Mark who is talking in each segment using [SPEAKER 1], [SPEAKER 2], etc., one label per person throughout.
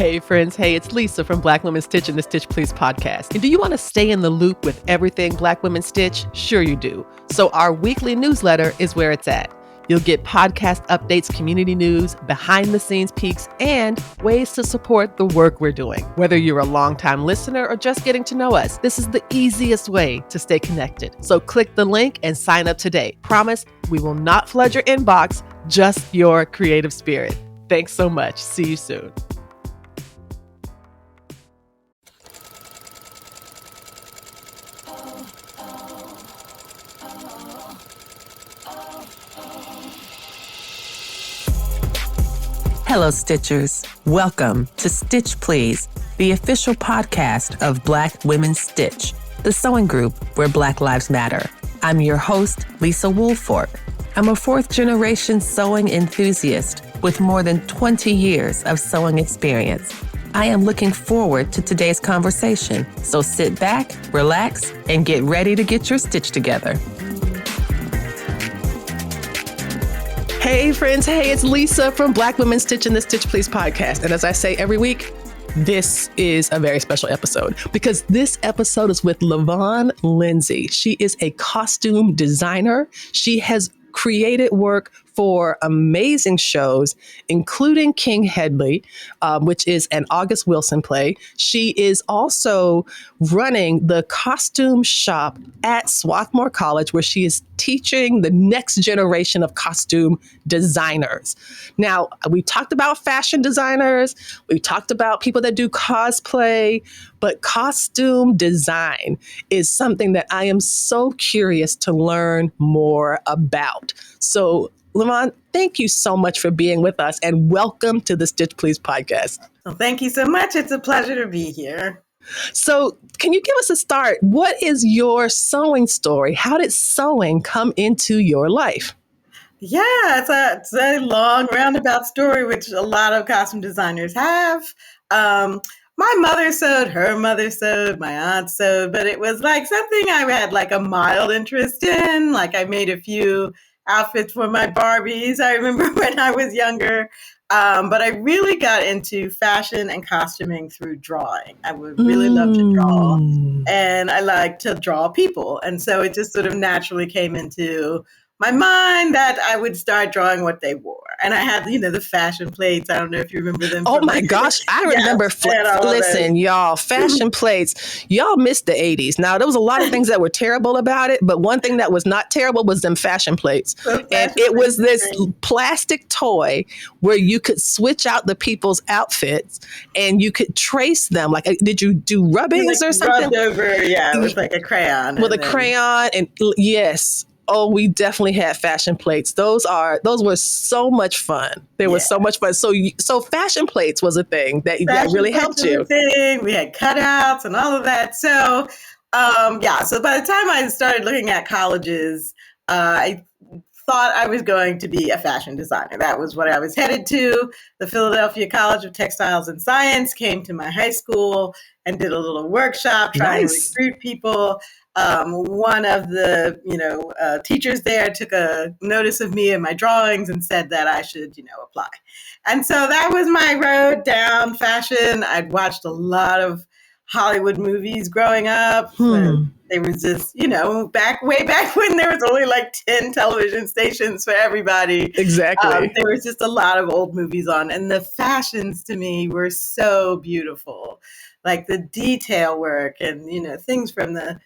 [SPEAKER 1] Hey friends, hey, it's Lisa from Black Women Stitch and the Stitch Please podcast. And do you want to stay in the loop with everything Black Women Stitch? Sure you do. So our weekly newsletter is where it's at. You'll get podcast updates, community news, behind the scenes peeks, and ways to support the work we're doing. Whether you're a longtime listener or just getting to know us, this is the easiest way to stay connected. So click the link and sign up today. Promise we will not flood your inbox, just your creative spirit. Thanks so much. See you soon.
[SPEAKER 2] Hello, Stitchers. Welcome to Stitch Please, the official podcast of Black Women Stitch, the sewing group where Black Lives Matter. I'm your host, Lisa Woolfork. I'm a fourth-generation sewing enthusiast with more than 20 years of sewing experience. I am looking forward to today's conversation, so sit back, relax, and get ready to get your stitch together.
[SPEAKER 1] Hey friends, hey, it's Lisa from Black Women Stitch and the Stitch Please podcast. And as I say every week, this is a very special episode because this episode is with LeVonne Lindsay. She is a costume designer. She has created work for amazing shows, including King Hedley, which is an August Wilson play. She is also running the costume shop at Swarthmore College, where she is teaching the next generation of costume designers. Now, we talked about fashion designers, we talked about people that do cosplay, but costume design is something that I am so curious to learn more about. So, LeVonne, thank you so much for being with us and welcome to the Stitch Please podcast.
[SPEAKER 3] Well, thank you so much. It's a pleasure to be here.
[SPEAKER 1] So can you give us a start? What is your sewing story? How did sewing come into your life?
[SPEAKER 3] Yeah, it's a long roundabout story, which a lot of costume designers have. My mother sewed, her mother sewed, my aunt sewed, but it was like something I had like a mild interest in. Like I made a few outfits for my Barbies, I remember when I was younger. But I really got into fashion and costuming through drawing. I would really love to draw, and I like to draw people. And so it just sort of naturally came into my mind that I would start drawing what they wore. And I had, the fashion plates. I don't know if you remember them.
[SPEAKER 1] Oh my gosh, I remember. Listen, y'all, fashion plates. Y'all missed the 80s. Now, there was a lot of things that were terrible about it, but one thing that was not terrible was them fashion plates. And it was this plastic toy where you could switch out the people's outfits and you could trace them. Like, did you do rubbings or something?
[SPEAKER 3] Rubbed over, yeah, with like a crayon.
[SPEAKER 1] With a crayon, and yes. Oh, we definitely had fashion plates. Those were so much fun. They were so much fun. So fashion plates was a thing that really helped you.
[SPEAKER 3] We had cutouts and all of that. So, So by the time I started looking at colleges, I thought I was going to be a fashion designer. That was what I was headed to. The Philadelphia College of Textiles and Science came to my high school and did a little workshop trying to recruit people. One of the, teachers there took a notice of me and my drawings and said that I should, apply. And so that was my road down fashion. I'd watched a lot of Hollywood movies growing up. They were just, way back when there was only like 10 television stations for everybody.
[SPEAKER 1] Exactly.
[SPEAKER 3] There was just a lot of old movies on. And the fashions to me were so beautiful. Like the detail work and, things from the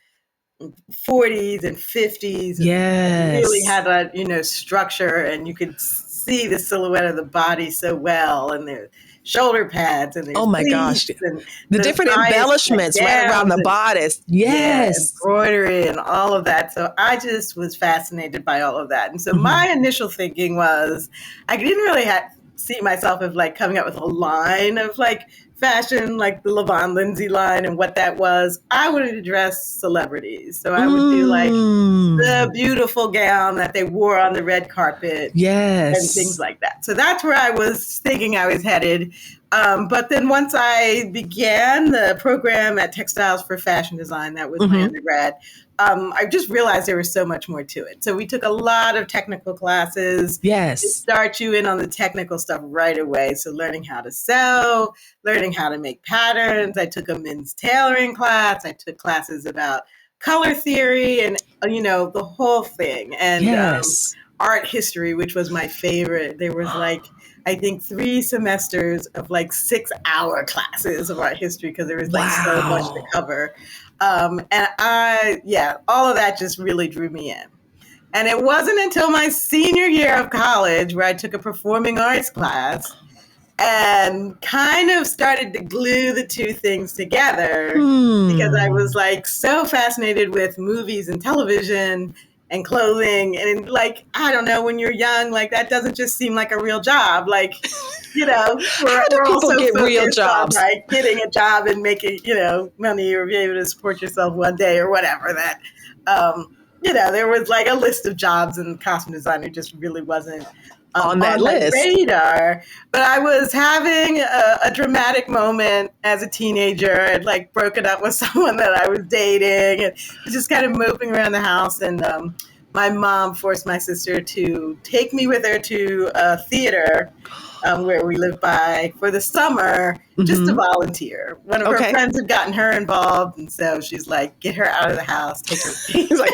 [SPEAKER 3] 40s and 50s.
[SPEAKER 1] Yes.
[SPEAKER 3] Really had a, structure, and you could see the silhouette of the body so well, and their shoulder pads and their
[SPEAKER 1] oh my gosh, the different embellishments right around the bodice. Yes.
[SPEAKER 3] Embroidery and all of that. So I just was fascinated by all of that. And so my initial thinking was I didn't really see myself as like coming up with a line of like fashion, like the LeVonne Lindsay line and what that was. I wanted to dress celebrities. So I would do like the beautiful gown that they wore on the red carpet.
[SPEAKER 1] Yes.
[SPEAKER 3] And things like that. So that's where I was thinking I was headed. But then once I began the program at Textiles for Fashion Design, that was my undergrad, I just realized there was so much more to it. So we took a lot of technical classes to start you in on the technical stuff right away. So learning how to sew, learning how to make patterns. I took a men's tailoring class. I took classes about color theory and, the whole thing. And art history, which was my favorite. There was I think 3 semesters of 6-hour classes of art history because there was so much to cover. And all of that just really drew me in. And it wasn't until my senior year of college where I took a performing arts class and kind of started to glue the two things together because I was so fascinated with movies and television and clothing. And I don't know, when you're young, that doesn't just seem like a real job. We're also
[SPEAKER 1] get real jobs?
[SPEAKER 3] On, getting a job and making, money or be able to support yourself one day or whatever that, there was a list of jobs, and costume designer just really wasn't on that list. Radar. But I was having a dramatic moment as a teenager. I'd broken up with someone that I was dating and was just kind of moping around the house. And my mom forced my sister to take me with her to a theater where we lived by for the summer, just to volunteer. One of her friends had gotten her involved, and so she's like, "Get her out of the house, take her."
[SPEAKER 1] He's like,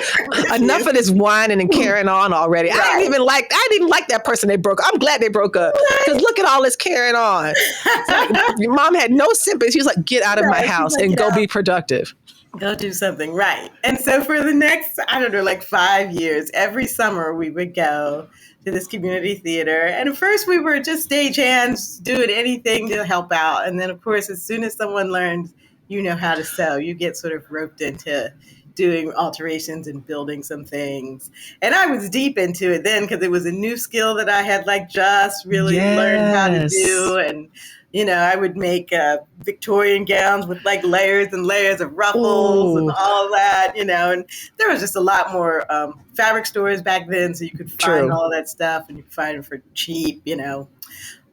[SPEAKER 1] "Enough of this whining and carrying on already." Right. I didn't even like that person they broke up. I'm glad they broke up because look at all this carrying on. Your mom had no sympathy. She was like, "Get out of my house and go be productive."
[SPEAKER 3] Go do something, right. And so for the next, 5 years, every summer we would go to this community theater. And at first we were just stagehands doing anything to help out. And then, of course, as soon as someone learns how to sew, you get sort of roped into doing alterations and building some things. And I was deep into it then because it was a new skill that I had just really learned how to do. And I would make Victorian gowns with layers and layers of ruffles and all that, and there was just a lot more fabric stores back then, so you could find all that stuff and you could find it for cheap,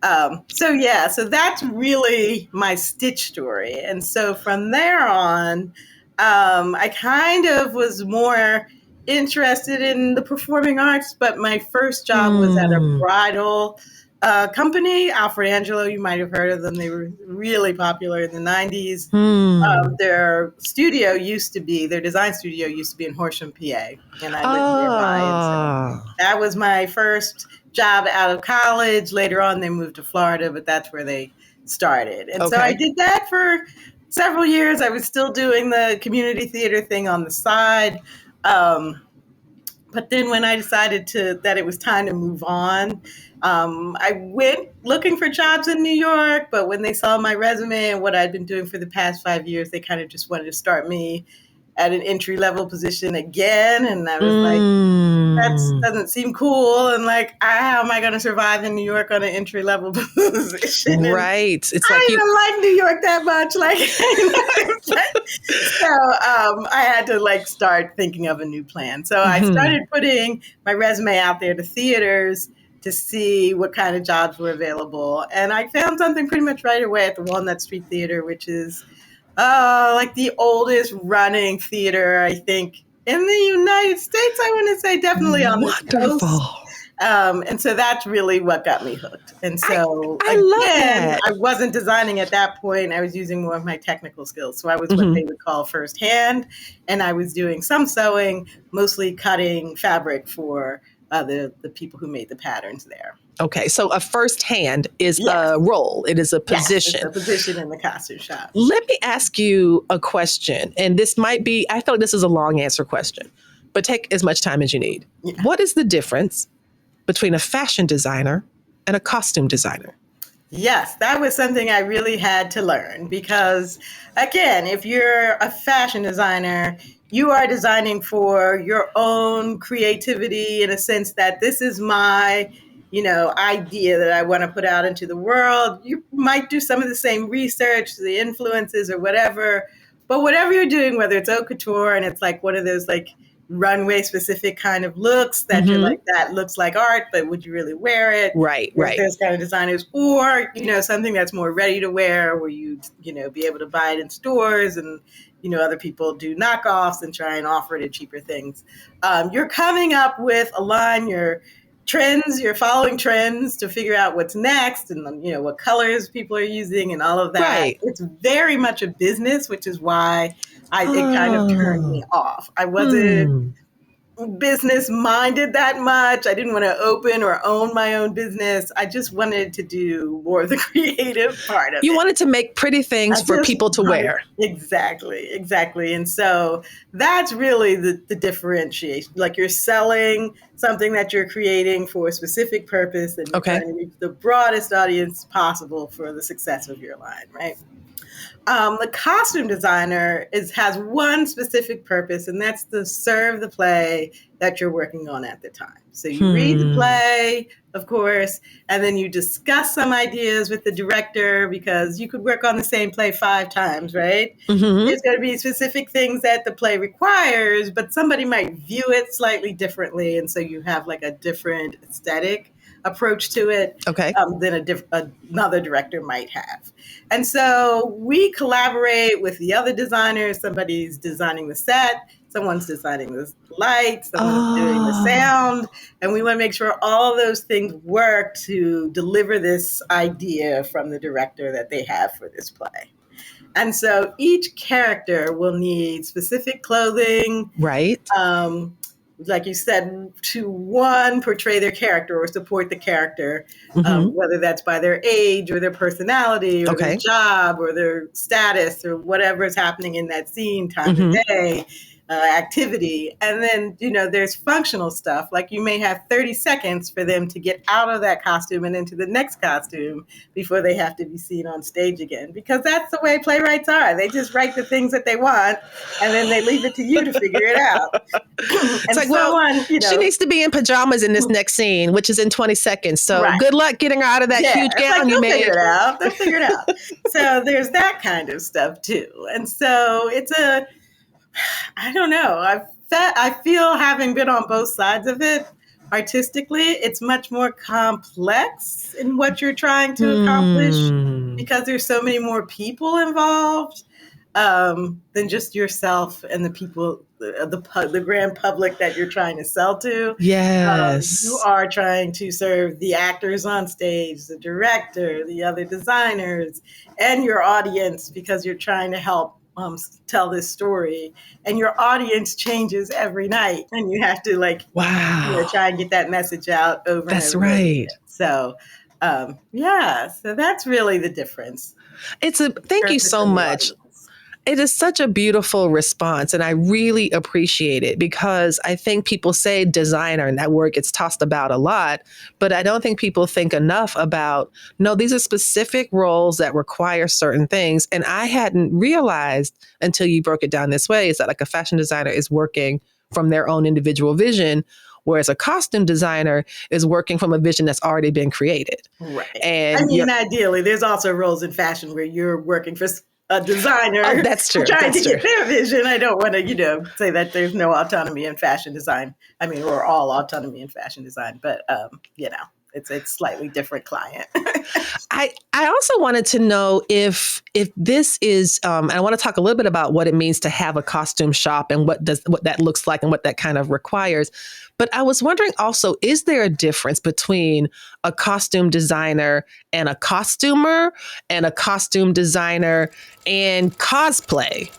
[SPEAKER 3] So that's really my stitch story. And so from there on, I kind of was more interested in the performing arts, but my first job was at a bridal company, Alfred Angelo. You might have heard of them. They were really popular in the 90s. Their design studio used to be in Horsham, PA, and I lived nearby. And so that was my first job out of college. Later on, they moved to Florida, but that's where they started. And so I did that for several years. I was still doing the community theater thing on the side. But then when I decided that it was time to move on, I went looking for jobs in New York, but when they saw my resume and what I'd been doing for the past 5 years, they kind of just wanted to start me at an entry-level position again. And I was that doesn't seem cool. And how am I going to survive in New York on an entry-level position?
[SPEAKER 1] Right. It's
[SPEAKER 3] I don't like New York that much. So I had to start thinking of a new plan. So I started putting my resume out there to theaters to see what kind of jobs were available. And I found something pretty much right away at the Walnut Street Theater, which is the oldest running theater, I think, in the United States. I want to say definitely on the coast. And so that's really what got me hooked. And so
[SPEAKER 1] I love that.
[SPEAKER 3] I wasn't designing at that point. I was using more of my technical skills. So I was what they would call firsthand. And I was doing some sewing, mostly cutting fabric for the people who made the patterns there.
[SPEAKER 1] Okay, so a firsthand is a role. It is a position.
[SPEAKER 3] Yes, it's a position in the costume shop.
[SPEAKER 1] Let me ask you a question. And this might be, I feel like this is a long answer question, but take as much time as you need. Yeah. What is the difference between a fashion designer and a costume designer?
[SPEAKER 3] Yes, that was something I really had to learn because, again, if you're a fashion designer, you are designing for your own creativity in a sense that this is my, idea that I want to put out into the world. You might do some of the same research, the influences or whatever, but whatever you're doing, whether it's haute couture and it's one of those runway specific kind of looks that you're like, that looks like art, but would you really wear it?
[SPEAKER 1] Right.
[SPEAKER 3] Those kind of designers, or, something that's more ready to wear where you be able to buy it in stores and, other people do knockoffs and try and offer it at cheaper things. You're coming up with a line, your trends, you're following trends to figure out what's next and, what colors people are using and all of that.
[SPEAKER 1] Right.
[SPEAKER 3] It's very much a business, which is why it kind of turned me off. I wasn't business minded that much. I didn't want to open or own my own business. I just wanted to do more of the creative part of it.
[SPEAKER 1] You wanted to make pretty things for people to wear.
[SPEAKER 3] Exactly. And so that's really the differentiation. Like, you're selling something that you're creating for a specific purpose, and you're trying to reach the broadest audience possible for the success of your line, right? The costume designer has one specific purpose, and that's to serve the play that you're working on at the time. So you read the play, of course, and then you discuss some ideas with the director, because you could work on the same play 5 times, right? There's going to be specific things that the play requires, but somebody might view it slightly differently, and so you have like a different aesthetic approach to it than another director might have. And so we collaborate with the other designers. Somebody's designing the set, someone's designing the lights, someone's doing the sound, and we want to make sure all of those things work to deliver this idea from the director that they have for this play. And so each character will need specific clothing.
[SPEAKER 1] Right.
[SPEAKER 3] Like you said, to portray their character or support the character, whether that's by their age or their personality or their job or their status or whatever is happening in that scene, time of day, activity. And then, there's functional stuff. Like, you may have 30 seconds for them to get out of that costume and into the next costume before they have to be seen on stage again, because that's the way playwrights are. They just write the things that they want, and then they leave it to you to figure it out.
[SPEAKER 1] It's like, she needs to be in pajamas in this next scene, which is in 20 seconds. So good luck getting her out of that huge gown you made.
[SPEAKER 3] They'll figure it out. So there's that kind of stuff too. And so it's I don't know. I feel, having been on both sides of it, artistically, it's much more complex in what you're trying to accomplish, because there's so many more people involved than just yourself and the people, the grand public that you're trying to sell to.
[SPEAKER 1] Yes.
[SPEAKER 3] You are trying to serve the actors on stage, the director, the other designers, and your audience, because you're trying to help tell this story, and your audience changes every night, and you have to try and get that message out over.
[SPEAKER 1] That's
[SPEAKER 3] and over
[SPEAKER 1] right.
[SPEAKER 3] again. So so that's really the difference.
[SPEAKER 1] Thank you so much. It is such a beautiful response, and I really appreciate it, because I think people say designer and that word gets tossed about a lot, but I don't think people think enough about, no, these are specific roles that require certain things. And I hadn't realized until you broke it down this way, is that like a fashion designer is working from their own individual vision, whereas a costume designer is working from a vision that's already been created.
[SPEAKER 3] Right.
[SPEAKER 1] And
[SPEAKER 3] ideally, there's also roles in fashion where you're working for a designer.
[SPEAKER 1] Oh, that's true.
[SPEAKER 3] Trying to get their vision. I don't want to, say that there's no autonomy in fashion design. I mean, or all autonomy in fashion design, but it's a slightly different client.
[SPEAKER 1] I also wanted to know if this is, I want to talk a little bit about what it means to have a costume shop and what that looks like and what that kind of requires. But I was wondering also, is there a difference between a costume designer and a costumer, and a costume designer and cosplay?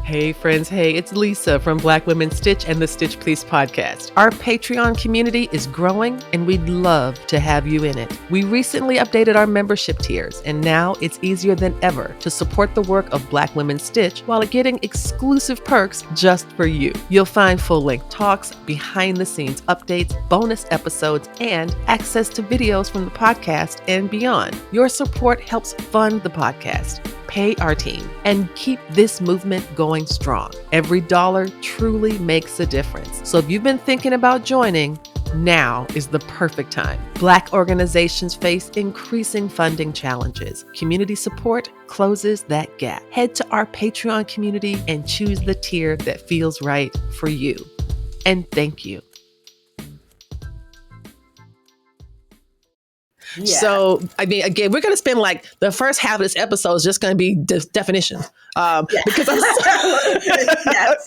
[SPEAKER 1] Hey friends, hey, it's Lisa from Black Women Stitch and the Stitch Please podcast. Our Patreon community is growing, and we'd love to have you in it. We recently updated our membership tiers, and now it's easier than ever to support the work of Black Women Stitch while getting exclusive perks just for you. You'll find full-length talks, behind-the-scenes updates, bonus episodes, and access to videos from the podcast and beyond. Your support helps fund the podcast, pay our team, and keep this movement going strong. Every dollar truly makes a difference. So if you've been thinking about joining, now is the perfect time. Black organizations face increasing funding challenges. Community support closes that gap. Head to our Patreon community and choose the tier that feels right for you. and thank you.
[SPEAKER 3] Yeah.
[SPEAKER 1] So, I mean, again, we're going to spend like the first half of this episode is just going to be definitions. Because I'm
[SPEAKER 3] yes.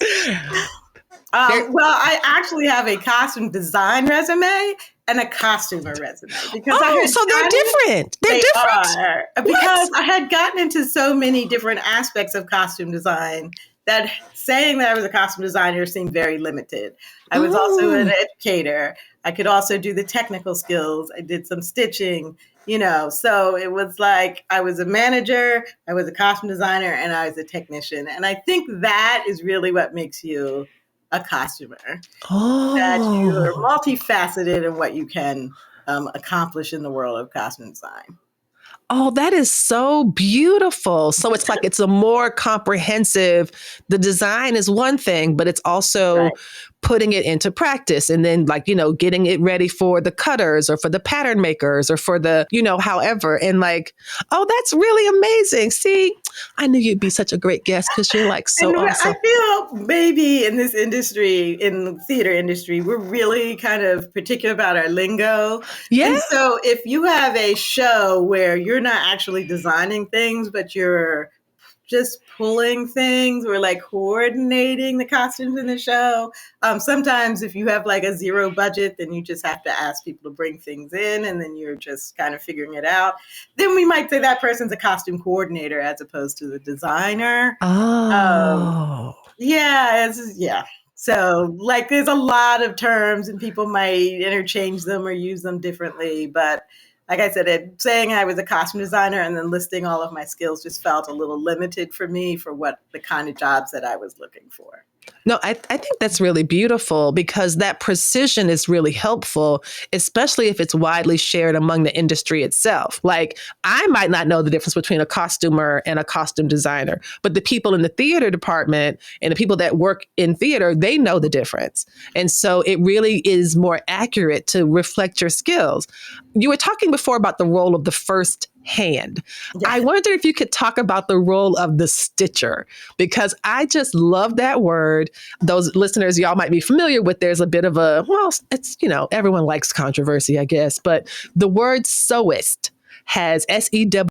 [SPEAKER 3] Well, I actually have a costume design resume and a costumer resume because
[SPEAKER 1] so they're different. They're different.
[SPEAKER 3] Because I had gotten into so many different aspects of costume design that saying that I was a costume designer seemed very limited. I was also an educator. I could also do the technical skills. I did some stitching, so it was like I was a manager, I was a costume designer, and I was a technician. And I think that is really what makes you a costumer. That you are multifaceted in what you can accomplish in the world of costume design.
[SPEAKER 1] Oh, that is so beautiful. So it's like it's a more comprehensive, the design is one thing, but it's also putting it into practice and then getting it ready for the cutters or for the pattern makers or for the, however. And that's really amazing. See, I knew you'd be such a great guest because you're so awesome.
[SPEAKER 3] I feel maybe in this industry, in the theater industry, we're really kind of particular about our lingo.
[SPEAKER 1] Yeah.
[SPEAKER 3] And so if you have a show where you're not actually designing things, but you're just pulling things or coordinating the costumes in the show. Sometimes if you have a zero budget, then you just have to ask people to bring things in and then you're just kind of figuring it out. Then we might say that person's a costume coordinator as opposed to the designer.
[SPEAKER 1] Oh.
[SPEAKER 3] Yeah. So there's a lot of terms and people might interchange them or use them differently, but like I said, saying I was a costume designer and then listing all of my skills just felt a little limited for me for what the kind of jobs that I was looking for.
[SPEAKER 1] No, I think that's really beautiful because that precision is really helpful, especially if it's widely shared among the industry itself. I might not know the difference between a costumer and a costume designer, but the people in the theater department and the people that work in theater, they know the difference. And so it really is more accurate to reflect your skills. You were talking before about the role of the first hand. Yeah. I wonder if you could talk about the role of the stitcher, because I just love that word. Those listeners, y'all might be familiar with, there's a bit of it's, everyone likes controversy, I guess, but the word sewist has SEW